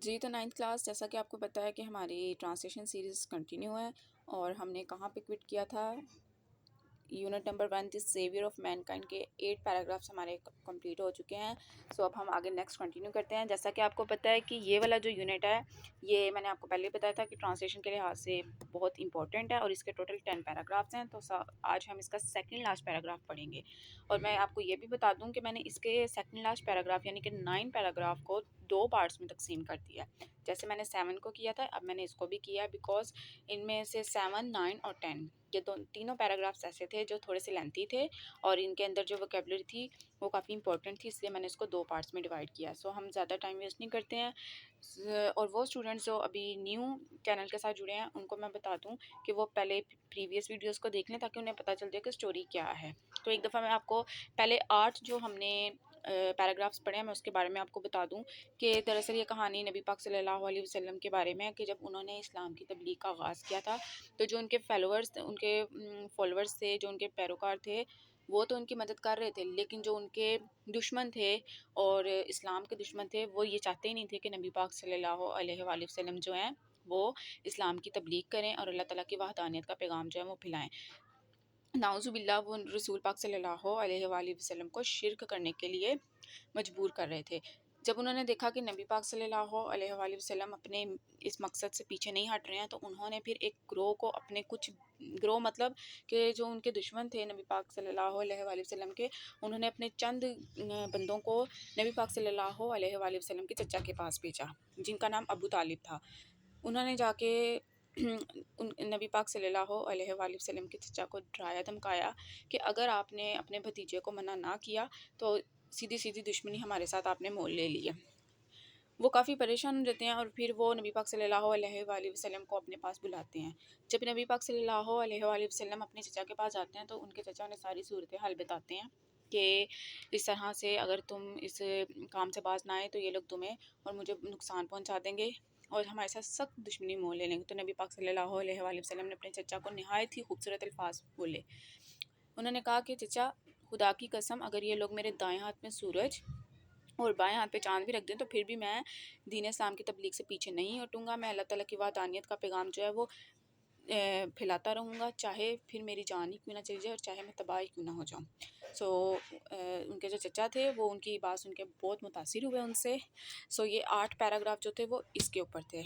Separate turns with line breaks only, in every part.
جی تو ninth class, جیسا کہ آپ کو پتہ ہے کہ ہماری ٹرانسلیشن سیریز کنٹینیو ہے، اور ہم نے کہاں پہ کوئٹ کیا تھا؟ Unit number 1 the saviour of mankind کے 8 پیراگرافس ہمارے کمپلیٹ ہو چکے ہیں. سو اب ہم آگے نیکسٹ کنٹینیو کرتے ہیں. جیسا کہ آپ کو پتہ ہے کہ یہ والا جو یونٹ ہے، یہ میں نے آپ کو پہلے بتایا تھا کہ ٹرانسلیشن کے لحاظ سے بہت امپورٹنٹ ہے، اور اس کے ٹوٹل 10 پیراگرافس ہیں. تو آج ہم اس کا سیکنڈ لاسٹ پیراگراف پڑھیں گے. اور میں آپ کو یہ بھی بتا دوں کہ میں نے اس کے سیکنڈ لاسٹ پیراگراف یعنی کہ 9 پیراگراف کو 2 پارٹس میں تقسیم کر دیا ہے. جیسے میں نے 7 کو کیا تھا، اب میں نے اس کو بھی کیا ہے، بیکاز ان میں سے 7، 9 اور 10 یہ تینوں پیراگرافس ایسے تھے جو تھوڑے سے لینتھی تھے، اور ان کے اندر جو ووکیبلری تھی وہ کافی امپورٹنٹ تھی، اس لیے میں نے اس کو 2 پارٹس میں ڈیوائڈ کیا. سو ہم زیادہ ٹائم ویسٹ نہیں کرتے ہیں. اور وہ اسٹوڈنٹس جو ابھی نیو چینل کے ساتھ جڑے ہیں، ان کو میں بتا دوں کہ وہ پہلے پریویس ویڈیوز کو دیکھ لیں تاکہ انہیں پتہ چل جائے کہ اسٹوری کیا ہے. تو ایک دفعہ میں آپ کو پہلے 8 جو ہم نے پیراگرافس پڑھے ہیں، میں اس کے بارے میں آپ کو بتا دوں کہ دراصل یہ کہانی نبی پاک صلی اللہ علیہ وسلم کے بارے میں ہے کہ جب انہوں نے اسلام کی تبلیغ کا آغاز کیا تھا، تو جو ان کے فالوورز تھے، جو ان کے پیروکار تھے، وہ تو ان کی مدد کر رہے تھے، لیکن جو ان کے دشمن تھے اور اسلام کے دشمن تھے، وہ یہ چاہتے ہی نہیں تھے کہ نبی پاک صلی اللہ علیہ وآلہ وسلم جو ہیں وہ اسلام کی تبلیغ کریں اور اللہ تعالیٰ کی وحدانیت کا پیغام جو ہے وہ پھیلائیں. نعوذ باللہ، وہ رسول پاک صلی اللہ علیہ وآلہ وسلم کو شرک کرنے کے لیے مجبور کر رہے تھے. جب انہوں نے دیکھا کہ نبی پاک صلی اللہ علیہ وآلہ وسلم اپنے اس مقصد سے پیچھے نہیں ہٹ رہے ہیں، تو انہوں نے پھر ایک گروہ کو گروہ مطلب کہ جو ان کے دشمن تھے نبی پاک صلی اللہ علیہ وآلہ وسلم کے، انہوں نے اپنے چند بندوں کو نبی پاک صلی اللہ علیہ وآلہ وسلم کے چچا کے پاس بھیجا، جن کا نام ابو طالب تھا. انہوں نے جا کے نبی پاک صلی اللہ علیہ وآلہ وسلم کے چچا کو ڈرایا دھمکایا کہ اگر آپ نے اپنے بھتیجے کو منع نہ کیا تو سیدھی سیدھی دشمنی ہمارے ساتھ آپ نے مول لے لی ہے. وہ کافی پریشان رہتے ہیں، اور پھر وہ نبی پاک صلی اللہ علیہ وآلہ وسلم کو اپنے پاس بلاتے ہیں. جب نبی پاک صلی اللہ علیہ وآلہ وسلم اپنے چچا کے پاس جاتے ہیں تو ان کے چچا انہیں ساری صورتحال بتاتے ہیں کہ اس طرح سے اگر تم اس کام سے باز نہ آئے تو یہ لوگ تمہیں اور مجھے نقصان پہنچا دیں گے اور ہمارے ساتھ سخت دشمنی مول لے لیں گے. تو نبی پاک صلی اللہ علیہ وآلہ وسلم نے اپنے چچا کو نہایت ہی خوبصورت الفاظ بولے. انہوں نے کہا کہ چچا، خدا کی قسم، اگر یہ لوگ میرے دائیں ہاتھ میں سورج اور بائیں ہاتھ پہ چاند بھی رکھ دیں تو پھر بھی میں دین اسلام کی تبلیغ سے پیچھے نہیں ہٹوں گا. میں اللہ تعالیٰ کی وحدانیت کا پیغام جو ہے وہ پھیلاتا رہوں گا، چاہے پھر میری جان ہی کیوں نہ چلی جائے اور چاہے میں تباہ ہی کیوں نہ ہو جاؤں. ان کے جو چچا تھے وہ ان کی بات سن کے بہت متاثر ہوئے ان سے. یہ 8 پیراگراف جو تھے وہ اس کے اوپر تھے.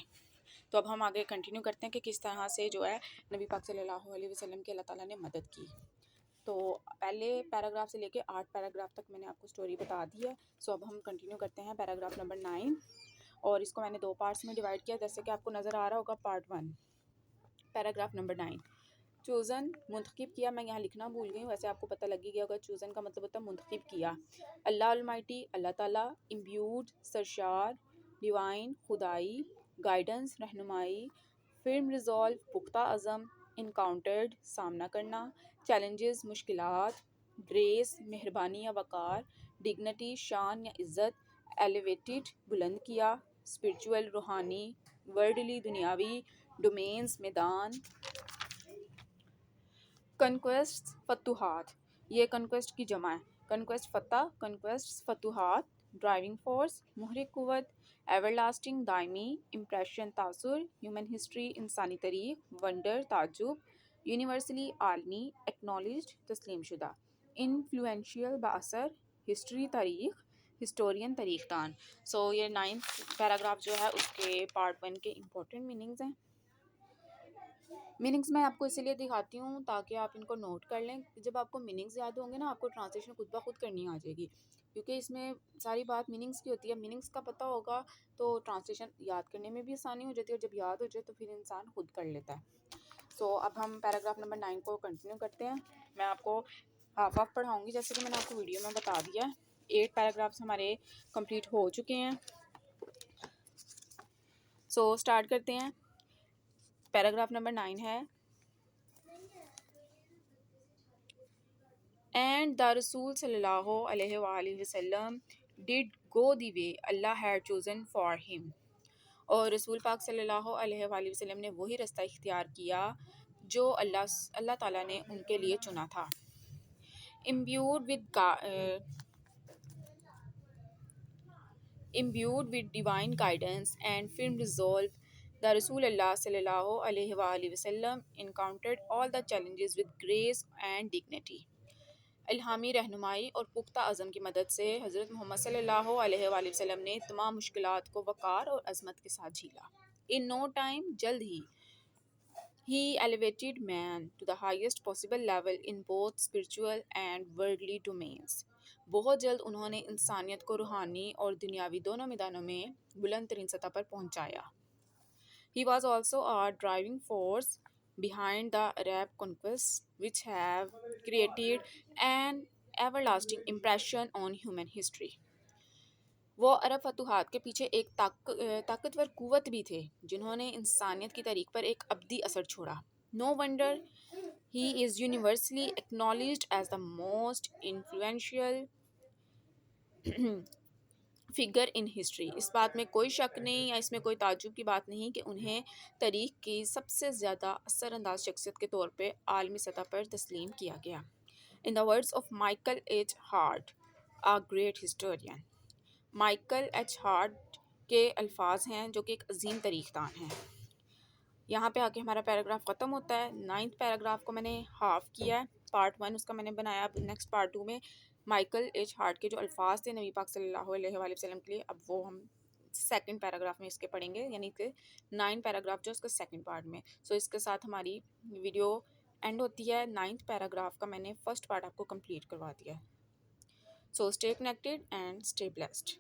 تو اب ہم آگے کنٹینیو کرتے ہیں کہ کس طرح سے جو ہے نبی پاک صلی اللہ علیہ وسلم کی اللہ تعالیٰ نے مدد کی. تو پہلے پیراگراف سے لے کے 8 پیراگراف تک میں نے آپ کو سٹوری بتا دی ہے. اب ہم کنٹینیو کرتے ہیں پیراگراف نمبر 9، اور اس کو میں نے 2 پارٹس میں ڈیوائڈ کیا، جیسے کہ آپ کو نظر آ رہا ہوگا. پارٹ 1، پیراگراف نمبر 9، چوزن، منتخب کیا. میں یہاں لکھنا بھول گئی ہوں، ویسے آپ کو پتہ لگ ہی گیا ہوگا چوزن کا مطلب ہوتا ہے منتخب کیا. اللہ المائٹی، اللہ تعالیٰ، امبیوڈ، سرشار، ڈیوائن، خدائی، گائیڈنس، رہنمائی، فرم ریزولو، پختہ عزم، انکاؤنٹرڈ، سامنا کرنا، چیلنجز، مشکلات، گریس، مہربانی یا وقار، ڈگنیٹی، شان یا عزت، ایلیویٹڈ، بلند کیا، اسپرچول، روحانی، ورڈلی، دنیاوی، ڈومینز، میدان، کنکویسٹ، فتوحات. یہ کنکویسٹ کی جمع ہے. کنکویسٹ فتح، کنکویسٹ فتوحات. ڈرائیونگ فورس، محرک قوت. ایور لاسٹنگ، دائمی. امپریشن، تاثر. ہیومن ہسٹری، انسانی تاریخ. ونڈر، تعجب. یونیورسلی، عالمی. ایکنالجڈ، تسلیم شدہ. انفلوئنشیل، بااثر. ہسٹری، تاریخ. ہسٹورین، تاریخ دان. یہ 9 پیراگراف جو ہے اس کے پارٹ 1 کے امپورٹنٹ میننگز ہیں. میننگز میں آپ کو اسی لیے دکھاتی ہوں تاکہ آپ ان کو نوٹ کر لیں. جب آپ کو میننگز یاد ہوں گے نا، آپ کو ٹرانسلیشن خود بخود کرنی آ جائے گی، کیونکہ اس میں ساری بات میننگز کی ہوتی ہے. میننگز کا پتہ ہوگا تو ٹرانسلیشن یاد کرنے میں بھی آسانی ہو جاتی ہے، اور جب یاد ہو جائے تو پھر انسان خود کر لیتا ہے. اب ہم پیراگراف نمبر 9 کو کنٹینیو کرتے ہیں. میں آپ کو ہاف پڑھاؤں گی، جیسے کہ میں نے آپ کو ویڈیو میں بتا دیا. 8 پیراگرافس ہمارے کمپلیٹ ہو چکے ہیں. اسٹارٹ کرتے ہیں. پیراگراف نمبر 9 ہے، اینڈ دا رسول صلی اللہ علیہ وآلہ وسلم ڈڈ گو دی وے اللہ ہیڈ چوزن فار ہم. اور رسول پاک صلی اللہ علیہ وآلہ وسلم نے وہی رستہ اختیار کیا جو اللہ تعالیٰ نے ان کے لیے چنا تھا. امبیوڈ with Imbued with divine guidance and firm resolve, the Rasulullah sallallahu alaihi wasallam encountered all the challenges with grace and dignity. الہامی رہنمائی اور پختہ عزم کی مدد سے حضرت محمد صلی اللہ علیہ وآلہ وسلم نے تمام مشکلات کو وقار اور عظمت کے ساتھ جھیلا. In no time, جلد ہی he elevated man to the highest possible level in both spiritual and worldly domains. بہت جلد انہوں نے انسانیت کو روحانی اور دنیاوی دونوں میدانوں میں بلند ترین سطح پر پہنچایا. He was also a driving force behind the Arab conquests, which have created an everlasting impression on human history. وہ عرب فتوحات کے پیچھے ایک طاقتور قوت بھی تھے جنہوں نے انسانیت کی تاریخ پر ایک ابدی اثر چھوڑا. No wonder he is universally acknowledged as the most influential figure in history. اس بات میں کوئی شک نہیں یا اس میں کوئی تعجب کی بات نہیں کہ انہیں تاریخ کی سب سے زیادہ اثر انداز شخصیت کے طور پہ عالمی سطح پر تسلیم کیا گیا. In the words of Michael H. Hart, a great historian. Michael H Hart کے الفاظ ہیں جو کہ ایک عظیم تاریخ دان ہیں. یہاں پہ آ کے ہمارا پیراگراف ختم ہوتا ہے. 9th پیراگراف کو میں نے ہاف کیا ہے. پارٹ 1 اس کا میں نے بنایا. اب نیکسٹ پارٹ 2 میں مائیکل ایچ ہارٹ کے جو الفاظ تھے نبی پاک صلی اللہ علیہ وآلہ وسلم کے لیے، اب وہ ہم سیکنڈ پیراگراف میں اس کے پڑھیں گے، یعنی کہ 9 پیراگراف جو اس کا سیکنڈ پارٹ میں. سو اس کے ساتھ ہماری ویڈیو اینڈ ہوتی ہے. 9th پیراگراف کا میں نے فرسٹ پارٹ آپ کو کمپلیٹ کروا دیا ہے. So stay connected and stay blessed.